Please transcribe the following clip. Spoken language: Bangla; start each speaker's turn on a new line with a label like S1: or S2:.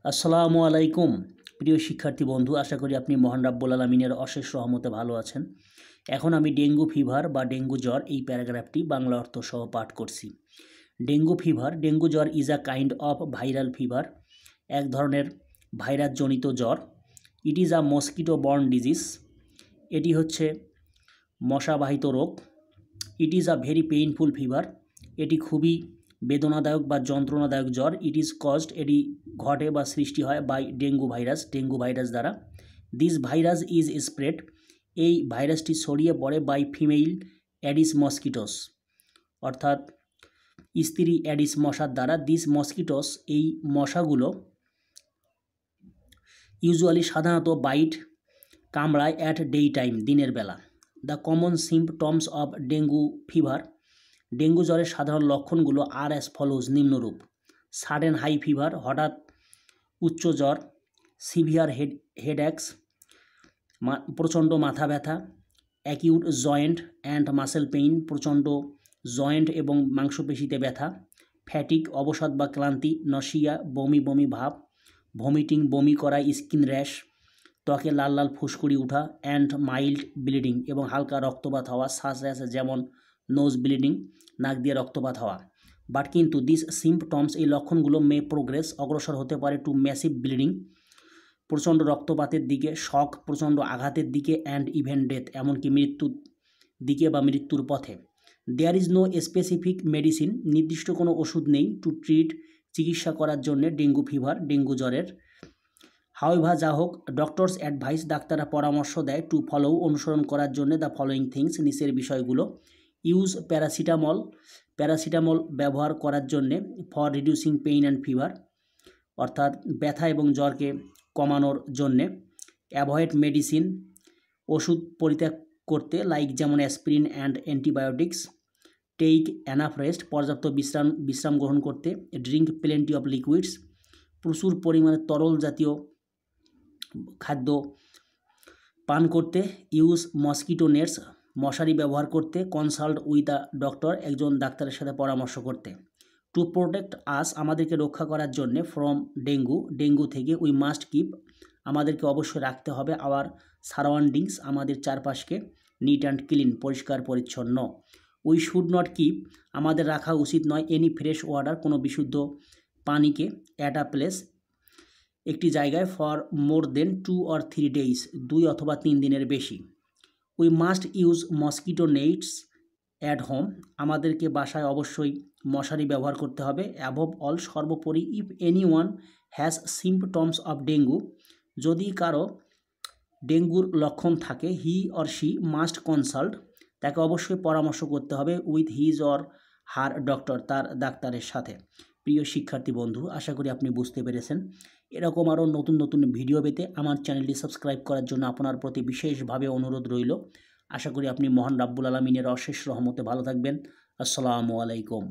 S1: আসসালামু আলাইকুম প্রিয় শিক্ষার্থী বন্ধু, আশা করি আপনি মহান রাব্বুল আলামিনের অশেষ রহমতে ভালো আছেন। এখন আমি ডেঙ্গু ফিভার বা ডেঙ্গু জ্বর এই প্যারাগ্রাফটি বাংলা অর্থ সহ পাঠ করছি। ডেঙ্গু জ্বর is a kind of viral fever, এক ধরনের ভাইরাসজনিত জ্বর। It is a mosquito borne disease, এটি হচ্ছে মশাবাহিত রোগ। It is a very painful fever, এটি খুবই বেদনাদায়ক বা যন্ত্রণাদায়ক জ্বর। ইট ইজ কজড, এটি ঘটে বা সৃষ্টি হয় বাই ডেঙ্গু ভাইরাস দ্বারা। দিস ভাইরাস ইজ স্প্রেড, এই ভাইরাসটি ছড়িয়ে পড়ে বাই ফিমেইল অ্যাডিস মসকিটোস, অর্থাৎ স্ত্রী অ্যাডিস মশার দ্বারা। দিস মসকিটোস, এই মশাগুলো ইউজুয়ালি সাধারণত বাইট কামড়ায় অ্যাট ডে টাইম, দিনের বেলা। The common symptoms of dengue fever, dengue জ্বরের সাধারণ লক্ষণগুলো আর অ্যাজ ফলোজ, নিম্নরূপ। সাডেন হাই ফিভার, হঠাৎ উচ্চ জ্বর। সিভিয়ার হেডএক্স, প্রচণ্ড মাথা ব্যথা। Acute joint and muscle pain, প্রচণ্ড জয়েন্ট এবং মাংসপেশিতে ব্যথা। ফ্যাটিক, অবসাদ বা ক্লান্তি। নসিয়া, বমি বমি ভাব। ভমিটিং, বমি করা। স্কিন র্যাশ, ত্বকে লাল লাল ফুসকুড়ি ওঠা। অ্যান্ড মাইল্ড ব্লিডিং, এবং হালকা রক্তপাত হওয়া। শ্বাস যেমন নোজ ব্লিডিং, নাক দিয়ে রক্তপাত হওয়া। বাট কিন্তু দিস সিম্পটমস, এই লক্ষণগুলো মে প্রোগ্রেস, অগ্রসর হতে পারে টু ম্যাসিভ ব্লিডিং, প্রচণ্ড রক্তপাতের দিকে। শক, প্রচণ্ড আঘাতের দিকে। অ্যান্ড ইভেন ডেথ, এমনকি মৃত্যুর দিকে বা মৃত্যুর পথে। There is no specific medicine, নির্দিষ্ট কোনো ওষুধ নেই। টু ট্রিট, চিকিৎসা করার জন্যে ডেঙ্গু ফিভার, ডেঙ্গু জ্বরের। হাউএভার, যা হোক, ডক্টরস অ্যাডভাইস, ডাক্তাররা পরামর্শ দেয়। টু ফলো, অনুসরণ করার জন্য। দ্য ফলোয়িং থিংস, নিচের বিষয়গুলো। ইউজ প্যারাসিটামল ব্যবহার করার জন্যে। For reducing pain and fever, অর্থাৎ ব্যথা এবং জ্বরকে কমানোর জন্যে। অ্যাভয়েড মেডিসিন, ওষুধ পরিত্যাগ করতে, লাইক যেমন aspirin and antibiotics. Take enough rest, পর্যাপ্ত বিশ্রাম গ্রহণ করতে। ড্রিঙ্ক প্লেন্টি অফ লিকুইডস, প্রচুর পরিমাণে তরল জাতীয় খাদ্য পান করতে। ইউজ মসকিটো নেটস, মশারি ব্যবহার করতে। কনসাল্ট উইথ আ ডক্টর, একজন ডাক্তারের সাথে পরামর্শ করতে। টু প্রোটেক্ট আস, আমাদেরকে রক্ষা করার জন্যে। ফ্রম ডেঙ্গু থেকে। উই মাস্ট কিপ, আমাদেরকে অবশ্যই রাখতে হবে। আওয়ার সারাউন্ডিংস, আমাদের চারপাশকে। নিট অ্যান্ড ক্লিন, পরিষ্কার পরিচ্ছন্ন। উই শুড নট কিপ, আমাদের রাখা উচিত নয়। এনি ফ্রেশ ওয়াটার, কোনো বিশুদ্ধ পানিকে। অ্যাট আ প্লেস, একটি জায়গায়। For more than 2 or 3 days, 2 অথবা 3 দিনের বেশি। We must use mosquito nets at home, আমাদেরকে বাসায় অবশ্যই মশারি ব্যবহার করতে হবে। অ্যাবভ অল, সর্বোপরি। If any one has symptoms of dengue, যদি কারো ডেঙ্গুর লক্ষণ থাকে। He or she must consult, তাকে অবশ্যই পরামর্শ করতে হবে। With his or her doctor, তার ডাক্তারের সাথে। প্রিয় শিক্ষার্থী বন্ধু, আশা করি আপনি বুঝতে পেরেছেন। এরকম আরও নতুন নতুন ভিডিও পেতে আমার চ্যানেলটি সাবস্ক্রাইব করার জন্য আপনার প্রতি বিশেষভাবে অনুরোধ রইল। আশা করি আপনি মহান রাব্বুল আলামিনের অশেষ রহমতে ভালো থাকবেন। আসসালামু আলাইকুম।